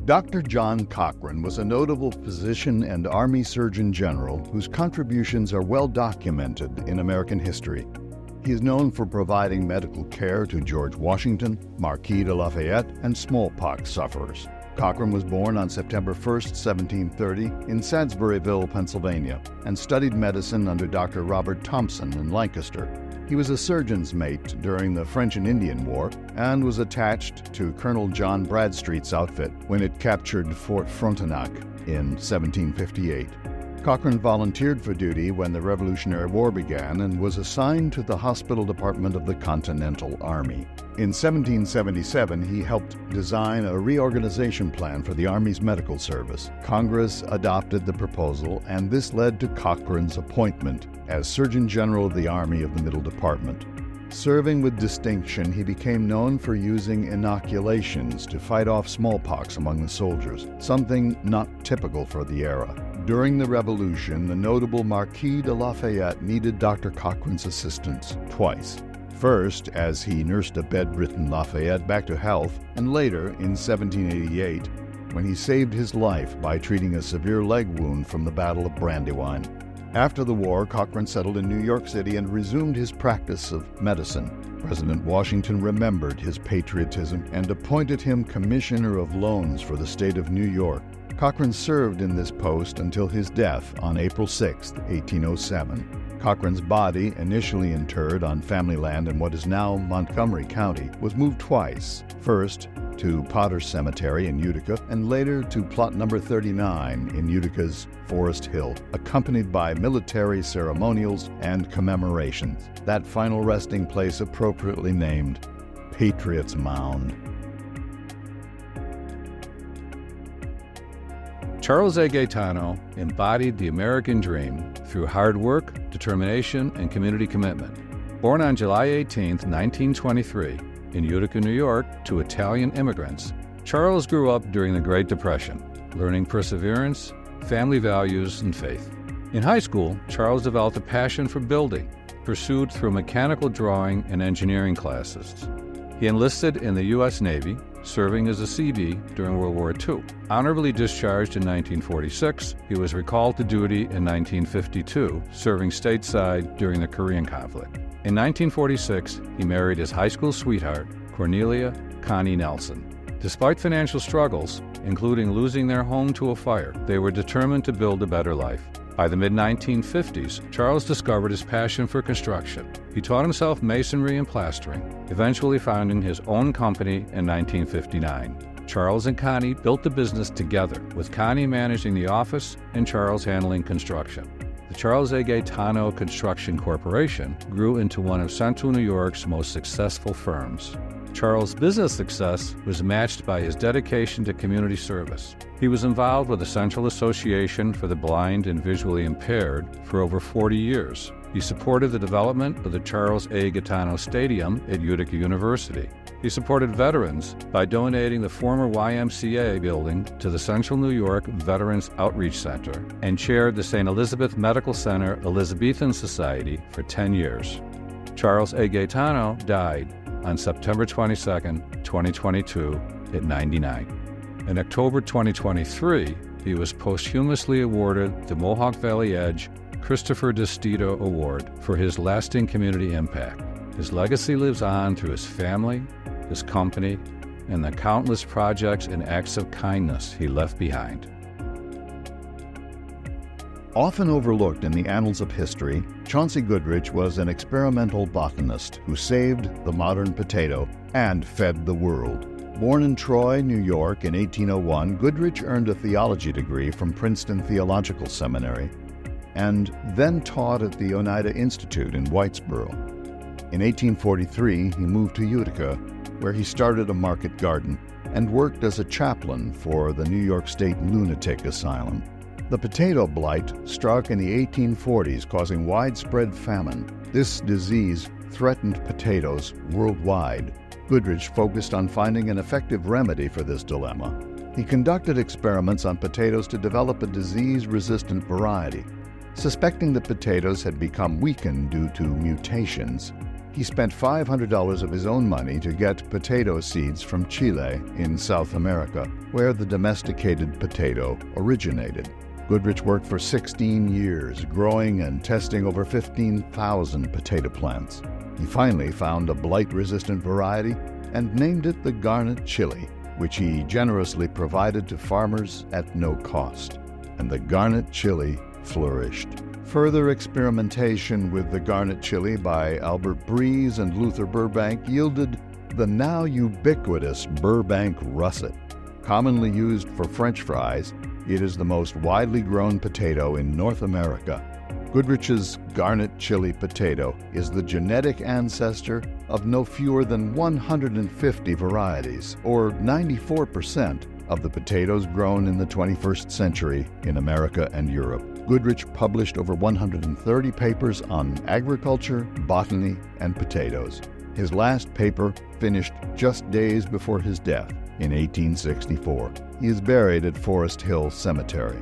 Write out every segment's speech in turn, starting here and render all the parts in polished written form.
Dr. John Cochran was a notable physician and Army Surgeon General whose contributions are well documented in American history. He is known for providing medical care to George Washington, Marquis de Lafayette, and smallpox sufferers. Cochran was born on September 1, 1730, in Salisburyville, Pennsylvania, and studied medicine under Dr. Robert Thompson in Lancaster. He was a surgeon's mate during the French and Indian War and was attached to Colonel John Bradstreet's outfit when it captured Fort Frontenac in 1758. Cochran volunteered for duty when the Revolutionary War began and was assigned to the hospital department of the Continental Army. In 1777, he helped design a reorganization plan for the Army's medical service. Congress adopted the proposal, and this led to Cochran's appointment as Surgeon General of the Army of the Middle Department. Serving with distinction, he became known for using inoculations to fight off smallpox among the soldiers, something not typical for the era. During the Revolution, the notable Marquis de Lafayette needed Dr. Cochran's assistance twice. First, as he nursed a bedridden Lafayette back to health, and later, in 1788, when he saved his life by treating a severe leg wound from the Battle of Brandywine. After the war, Cochran settled in New York City and resumed his practice of medicine. President Washington remembered his patriotism and appointed him Commissioner of Loans for the state of New York. Cochran served in this post until his death on April 6, 1807. Cochran's body, initially interred on family land in what is now Montgomery County, was moved twice. First to Potter's Cemetery in Utica, and later to plot number 39 in Utica's Forest Hill, accompanied by military ceremonials and commemorations. That final resting place appropriately named Patriot's Mound. Charles A. Gaetano embodied the American dream through hard work, determination, and community commitment. Born on July 18, 1923, in Utica, New York, to Italian immigrants, Charles grew up during the Great Depression, learning perseverance, family values, and faith. In high school, Charles developed a passion for building, pursued through mechanical drawing and engineering classes. He enlisted in the U.S. Navy, serving as a CB during World War II. Honorably discharged in 1946, he was recalled to duty in 1952, serving stateside during the Korean conflict. In 1946, he married his high school sweetheart, Cornelia Connie Nelson. Despite financial struggles, including losing their home to a fire, they were determined to build a better life. By the mid-1950s, Charles discovered his passion for construction. He taught himself masonry and plastering, eventually founding his own company in 1959. Charles and Connie built the business together, with Connie managing the office and Charles handling construction. The Charles A. Gaetano Construction Corporation grew into one of Central New York's most successful firms. Charles' business success was matched by his dedication to community service. He was involved with the Central Association for the Blind and Visually Impaired for over 40 years. He supported the development of the Charles A. Gaetano Stadium at Utica University. He supported veterans by donating the former YMCA building to the Central New York Veterans Outreach Center and chaired the St. Elizabeth Medical Center Elizabethan Society for 10 years. Charles A. Gaetano died on September 22, 2022, at 99. In October 2023, he was posthumously awarded the Mohawk Valley Edge Christopher DeStito Award for his lasting community impact. His legacy lives on through his family, his company, and the countless projects and acts of kindness he left behind. Often overlooked in the annals of history, Chauncey Goodrich was an experimental botanist who saved the modern potato and fed the world. Born in Troy, New York in 1801, Goodrich earned a theology degree from Princeton Theological Seminary and then taught at the Oneida Institute in Whitesboro. In 1843, he moved to Utica, where he started a market garden and worked as a chaplain for the New York State Lunatic Asylum. The potato blight struck in the 1840s, causing widespread famine. This disease threatened potatoes worldwide. Goodrich focused on finding an effective remedy for this dilemma. He conducted experiments on potatoes to develop a disease-resistant variety. Suspecting that potatoes had become weakened due to mutations, He spent $500 of his own money to get potato seeds from Chile in South America, where the domesticated potato originated. Goodrich worked for 16 years, growing and testing over 15,000 potato plants. He finally found a blight-resistant variety and named it the garnet chili, which he generously provided to farmers at no cost. And the garnet chili flourished. Further experimentation with the garnet chili by Albert Breeze and Luther Burbank yielded the now ubiquitous Burbank russet. Commonly used for French fries, it is the most widely grown potato in North America. Goodrich's garnet chili potato is the genetic ancestor of no fewer than 150 varieties, or 94% of the potatoes grown in the 21st century in America and Europe. Goodrich published over 130 papers on agriculture, botany, and potatoes. His last paper finished just days before his death in 1864. He is buried at Forest Hill Cemetery.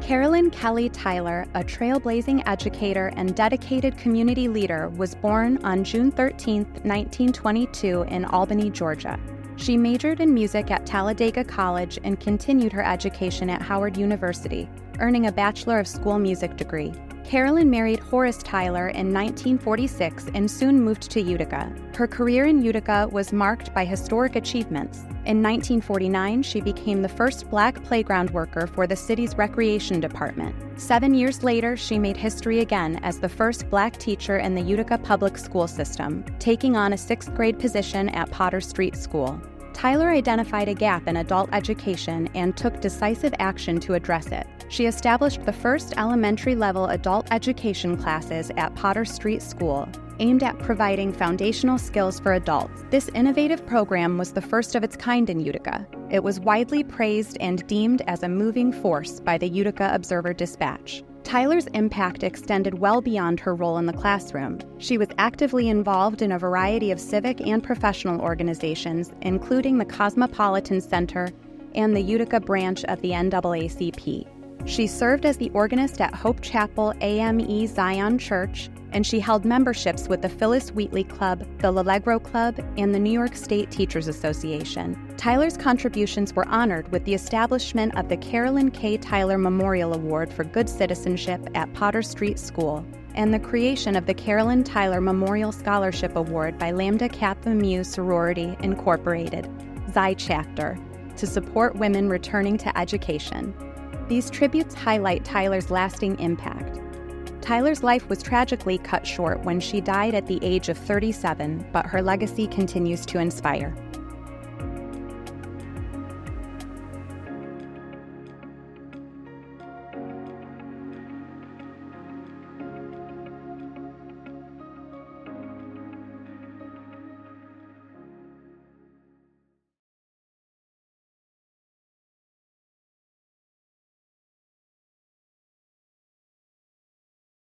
Carolyn Kelly Tyler, a trailblazing educator and dedicated community leader, was born on June 13, 1922 in Albany, Georgia. She majored in music at Talladega College and continued her education at Howard University, earning a Bachelor of School Music degree. Carolyn married Horace Tyler in 1946 and soon moved to Utica. Her career in Utica was marked by historic achievements. In 1949, she became the first Black playground worker for the city's recreation department. 7 years later, she made history again as the first Black teacher in the Utica public school system, taking on a 6th grade position at Potter Street School. Tyler identified a gap in adult education and took decisive action to address it. She established the first elementary-level adult education classes at Potter Street School, aimed at providing foundational skills for adults. This innovative program was the first of its kind in Utica. It was widely praised and deemed as a moving force by the Utica Observer-Dispatch. Tyler's impact extended well beyond her role in the classroom. She was actively involved in a variety of civic and professional organizations, including the Cosmopolitan Center and the Utica branch of the NAACP. She served as the organist at Hope Chapel AME Zion Church, and she held memberships with the Phyllis Wheatley Club, the L'Allegro Club, and the New York State Teachers Association. Tyler's contributions were honored with the establishment of the Carolyn K. Tyler Memorial Award for Good Citizenship at Potter Street School, and the creation of the Carolyn Tyler Memorial Scholarship Award by Lambda Kappa Mu Sorority Incorporated, Xi Chapter, to support women returning to education. These tributes highlight Tyler's lasting impact. Tyler's life was tragically cut short when she died at the age of 37, but her legacy continues to inspire.